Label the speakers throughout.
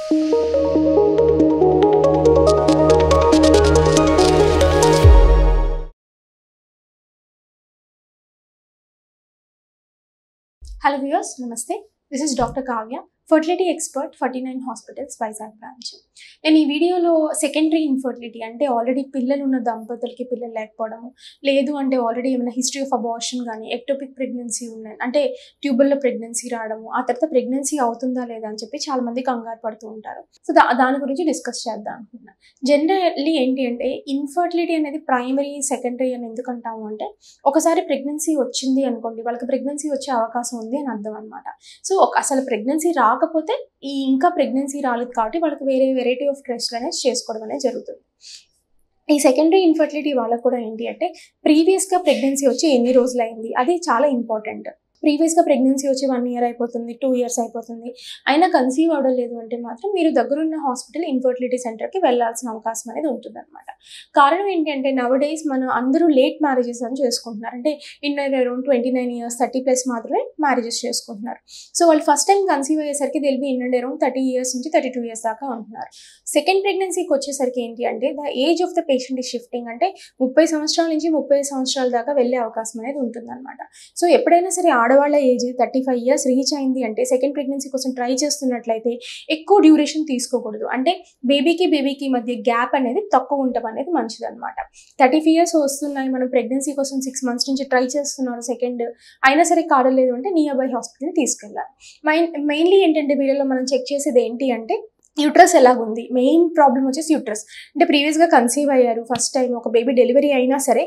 Speaker 1: Hello viewers, Namaste. This is Dr. Kavya, fertility expert, 49 Hospitals, Vizag branch. నేను ఈ వీడియోలో secondary infertility అంటే already పిల్లలు ఉన్న దంపతులకి పిల్లలు లేకపోవడము, లేదు అంటే ఆల్రెడీ ఏమైనా హిస్టరీ ఆఫ్ అబార్షన్ కానీ ఎక్టోపిక్ ప్రెగ్నెన్సీ ఉన్నాయి అంటే ట్యూబుల్లో ప్రెగ్నెన్సీ రావడము, ఆ తర్వాత ప్రెగ్నెన్సీ అవుతుందా లేదా అని చెప్పి చాలా మంది కంగారు పడుతూ ఉంటారు. సో దాని గురించి డిస్కస్ చేద్దాం అనుకుంటున్నాను. జనరల్లీ ఏంటి అంటే ఇన్ఫర్టిలిటీ అనేది ప్రైమరీ సెకండరీ అని ఎందుకు అంటాము అంటే ఒకసారి ప్రెగ్నెన్సీ వచ్చింది అనుకోండి, వాళ్ళకి ప్రెగ్నెన్సీ వచ్చే అవకాశం ఉంది అని అర్థం అనమాట. సో అసలు ప్రెగ్నెన్సీ రాకపోతే ఇంకా ప్రెగ్నెన్సీ రాలేదు కాబట్టి వాళ్ళకి వేరే వెరైటీ ఆఫ్ టెస్ట్లు అనేది చేసుకోవడం అనేది జరుగుతుంది. ఈ సెకండరీ ఇన్ఫర్టిలిటీ వాళ్ళకు కూడా ఏంటి అంటే ప్రీవియస్గా ప్రెగ్నెన్సీ వచ్చి ఎన్ని రోజులు అయింది, అది చాలా ఇంపార్టెంట్. ప్రీవియస్గా ప్రెగ్నెన్సీ వచ్చి 1 year అయిపోతుంది, 2 years అయిపోతుంది, అయినా కన్సీవ్ అవ్వలేదు అంటే మాత్రం మీరు దగ్గరున్న హాస్పిటల్ ఇన్ఫర్టిలిటీ సెంటర్కి వెళ్ళాల్సిన అవకాశం అనేది ఉంటుంది అనమాట. కారణం ఏంటంటే నవడేస్ మనం అందరూ లేట్ మ్యారేజెస్ అని చేసుకుంటున్నారు. అంటే అరౌండ్ 29 years 30+ మాత్రమే మ్యారేజెస్ చేసుకుంటున్నారు. సో వాళ్ళు ఫస్ట్ టైం కన్సీవ్ అయ్యేసరికి తెలిపి అరౌండ్ 30 years నుంచి 32 years దాకా ఉంటున్నారు. సెకండ్ ప్రెగ్నెన్సీకి వచ్చేసరికి ఏంటి అంటే the age of the patient ఈ షిఫ్టింగ్, అంటే 30 సంవత్సరాల నుంచి 30 సంవత్సరాల దాకా వెళ్ళే అవకాశం అనేది ఉంటుంది అనమాట. సో ఎప్పుడైనా సరే ఆడవాళ్ళ ఏజ్ 35 years రీచ్ అయింది అంటే సెకండ్ ప్రెగ్నెన్సీ కోసం ట్రై చేస్తున్నట్లయితే ఎక్కువ డ్యూరేషన్ తీసుకోకూడదు. అంటే బేబీకి మధ్య గ్యాప్ అనేది తక్కువ ఉండడం అనేది మంచిది అనమాట. 35 years వస్తున్నాయి, మనం ప్రెగ్నెన్సీ కోసం 6 months నుంచి ట్రై చేస్తున్నారు, సెకండ్ అయినా సరే కాడలేదు అంటే నియర్ బై హాస్పిటల్ తీసుకెళ్ళాలి. మెయిన్లీ ఏంటంటే వీళ్ళలో మనం చెక్ చేసేది ఏంటి అంటే యూట్రస్ ఎలాగుంది. మెయిన్ ప్రాబ్లం వచ్చేసి యూట్రస్. అంటే ప్రీవియస్గా కన్సీవ్ అయ్యారు, ఫస్ట్ టైం ఒక బేబీ డెలివరీ అయినా సరే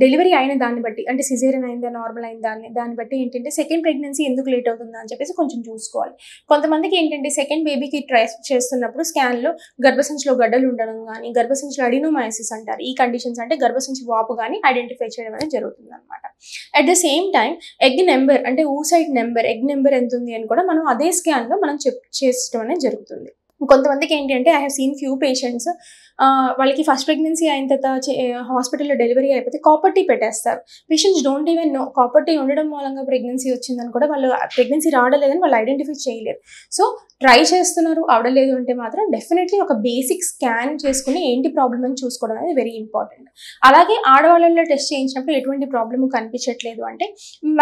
Speaker 1: డెలివరీ అయిన దాన్ని బట్టి, అంటే సిజేరియన్ అయిందా నార్మల్ అయిందా దాన్ని బట్టి ఏంటంటే సెకండ్ ప్రెగ్నెన్సీ ఎందుకు లేట్ అవుతుందా అని చెప్పేసి కొంచెం చూసుకోవాలి. కొంతమందికి ఏంటంటే సెకండ్ బేబీకి ట్రై చేస్తున్నప్పుడు స్కాన్లో గర్భసంచిలో గడ్డలు ఉండడం కానీ, గర్భసంచిలో అడినోమయోసిస్ అంటారు, ఈ కండిషన్స్ అంటే గర్భసంచి వాపు కానీ ఐడెంటిఫై చేయడం అనేది జరుగుతుంది అనమాట. At the same time egg number, అంటే ఊసైడ్ నెంబర్, ఎగ్ నెంబర్ ఎంత ఉంది అని కూడా మనం అదే స్కాన్లో మనం చెక్ చేసుకోవడం అనేది జరుగుతుంది. కొంతమందికి ఏంటి అంటే I have seen few patients వాళ్ళకి ఫస్ట్ ప్రెగ్నెన్సీ అయిన తర్వాత హాస్పిటల్లో డెలివరీ అయిపోతే కాపర్ టీ పెట్టేస్తారు. Patients don't even know copper tea ఉండడం మూలంగా ప్రెగ్నెన్సీ వచ్చిందని కూడా వాళ్ళు ప్రెగ్నెన్సీ రావడలేదని వాళ్ళు ఐడెంటిఫై చేయలేరు. సో ట్రై చేస్తున్నారు, అవడలేదు అంటే మాత్రం డెఫినెట్లీ ఒక బేసిక్ స్కాన్ చేసుకుని ఏంటి ప్రాబ్లమ్ అని చూసుకోవడం అనేది వెరీ ఇంపార్టెంట్. అలాగే ఆడవాళ్ళలో టెస్ట్ చేయించినప్పుడు ఎటువంటి ప్రాబ్లమ్ కనిపించట్లేదు అంటే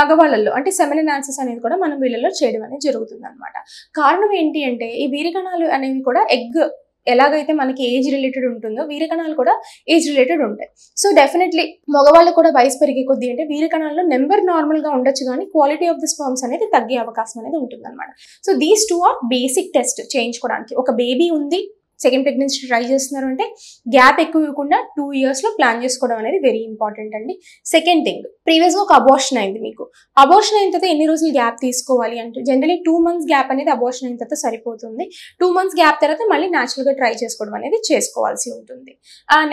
Speaker 1: మగవాళ్ళల్లో అంటే సెమెన్ అనాలిసిస్ అనేది కూడా మనం వీళ్ళలో చేయడం అనేది జరుగుతుంది అనమాట. కారణం ఏంటి అంటే ఈ వీర్యకణాలు అనేవి కూడా ఎగ్ ఎలాగైతే మనకి ఏజ్ రిలేటెడ్ ఉంటుందో వీర్యకణాలు కూడా ఏజ్ రిలేటెడ్ ఉంటాయి. సో డెఫినెట్లీ మగవాళ్ళు కూడా వయసు పెరిగే కొద్దీ అంటే వీర్యకణాల్లో నెంబర్ నార్మల్గా ఉండొచ్చు కానీ క్వాలిటీ ఆఫ్ ద స్పర్మ్స్ అనేది తగ్గే అవకాశం అనేది ఉంటుంది అనమాట. So these 2 are basic test చేయించుకోవడానికి. ఒక బేబీ ఉంది, సెకండ్ ప్రెగ్నెన్సీ ట్రై చేస్తున్నారు అంటే గ్యాప్ ఎక్కువ ఇవ్వకుండా 2 yearsలో ప్లాన్ చేసుకోవడం అనేది వెరీ ఇంపార్టెంట్ అండి. సెకండ్ థింగ్, ప్రీవియస్గా ఒక అబార్షన్ అయింది, మీకు అబార్షన్ అయిన తర్వాత ఎన్ని రోజులు గ్యాప్ తీసుకోవాలి అంటే జనరలీ 2 months గ్యాప్ అనేది అబార్షన్ అయిన తర్వాత సరిపోతుంది. 2 months గ్యాప్ తర్వాత మళ్ళీ న్యాచురల్గా ట్రై చేసుకోవడం అనేది చేసుకోవాల్సి ఉంటుంది.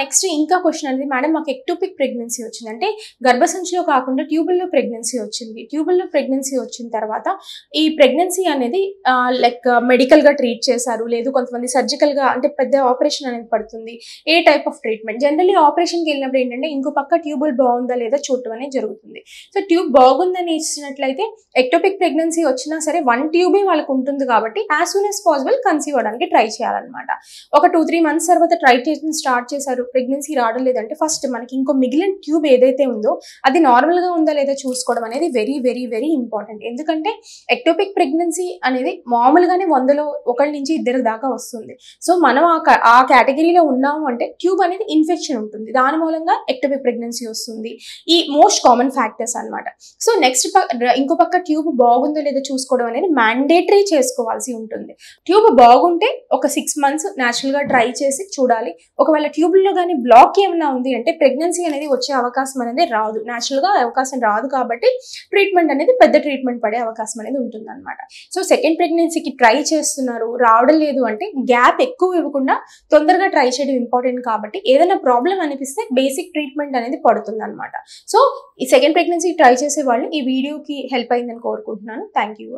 Speaker 1: నెక్స్ట్ ఇంకా క్వశ్చన్ అనేది, మేడం మాకు ఎక్టోపిక్ ప్రెగ్నెన్సీ వచ్చింది, అంటే గర్భసంచిలో కాకుండా ట్యూబుల్లో ప్రెగ్నెన్సీ వచ్చింది. ట్యూబుల్లో ప్రెగ్నెన్సీ వచ్చిన తర్వాత ఈ ప్రెగ్నెన్సీ అనేది లైక్ మెడికల్గా ట్రీట్ చేశారు, లేదు కొంతమంది సర్జికల్గా అంటే పెద్ద ఆపరేషన్ అనేది పడుతుంది. ఏ టైప్ ఆఫ్ ట్రీట్మెంట్? జనరల్లీ ఆపరేషన్కి వెళ్ళినప్పుడు ఏంటంటే ఇంకో పక్క ట్యూబుల్ బాగుందా లేదా చూడటం అనేది జరుగుతుంది. సో ట్యూబ్ బాగుందని ఇచ్చినట్లయితే ఎక్టోపిక్ ప్రెగ్నెన్సీ వచ్చినా సరే 1 ట్యూబే వాళ్ళకు ఉంటుంది కాబట్టి as soon as possible conceive అవ్వడానికి ట్రై చేయాలన్నమాట. ఒక 2-3 months తర్వాత ట్రై చేయడం స్టార్ట్ చేశారు, ప్రెగ్నెన్సీ రావడం లేదంటే ఫస్ట్ మనకి ఇంకో మిగిలిన ట్యూబ్ ఏదైతే ఉందో అది నార్మల్గా ఉందా లేదా చూసుకోవడం అనేది వెరీ వెరీ వెరీ ఇంపార్టెంట్. ఎందుకంటే ఎక్టోపిక్ ప్రెగ్నెన్సీ అనేది మామూలుగానే 100లో 1 నుంచి 2 దాకా వస్తుంది. సో మనం ఆ కేటగిరీలో ఉన్నాము అంటే ట్యూబ్ అనేది ఇన్ఫెక్షన్ ఉంటుంది, దాని మూలంగా ఎక్టోపిక్ ప్రెగ్నెన్సీ వస్తుంది. ఈ మోస్ట్ కామన్ ఫ్యాక్టర్స్ అనమాట. సో నెక్స్ట్ ఇంకో పక్క ట్యూబ్ బాగుందో లేదో చూసుకోవడం అనేది మ్యాండేటరీ చేసుకోవాల్సి ఉంటుంది. ట్యూబ్ బాగుంటే ఒక 6 months న్యాచురల్గా ట్రై చేసి చూడాలి. ఒకవేళ ట్యూబ్లో కానీ బ్లాక్ ఏమైనా ఉంది అంటే ప్రెగ్నెన్సీ అనేది వచ్చే అవకాశం అనేది రాదు, న్యాచురల్గా అవకాశం రాదు కాబట్టి ట్రీట్మెంట్ అనేది పెద్ద ట్రీట్మెంట్ పడే అవకాశం అనేది ఉంటుంది అనమాట. సో సెకండ్ ప్రెగ్నెన్సీకి ట్రై చేస్తున్నారు, రావడం లేదు అంటే గ్యాప్ ఎక్కువ ఇవ్వకుండా తొందరగా ట్రై చేయడం ఇంపార్టెంట్. కాబట్టి ఏదైనా ప్రాబ్లం అనిపిస్తే బేసిక్ ట్రీట్మెంట్ అనేది పడుతుంది అనమాట. సో ఈ సెకండ్ ప్రెగ్నెన్సీ ట్రై చేసే వాళ్ళు ఈ వీడియోకి హెల్ప్ అయిందని కోరుకుంటున్నాను. Thank you.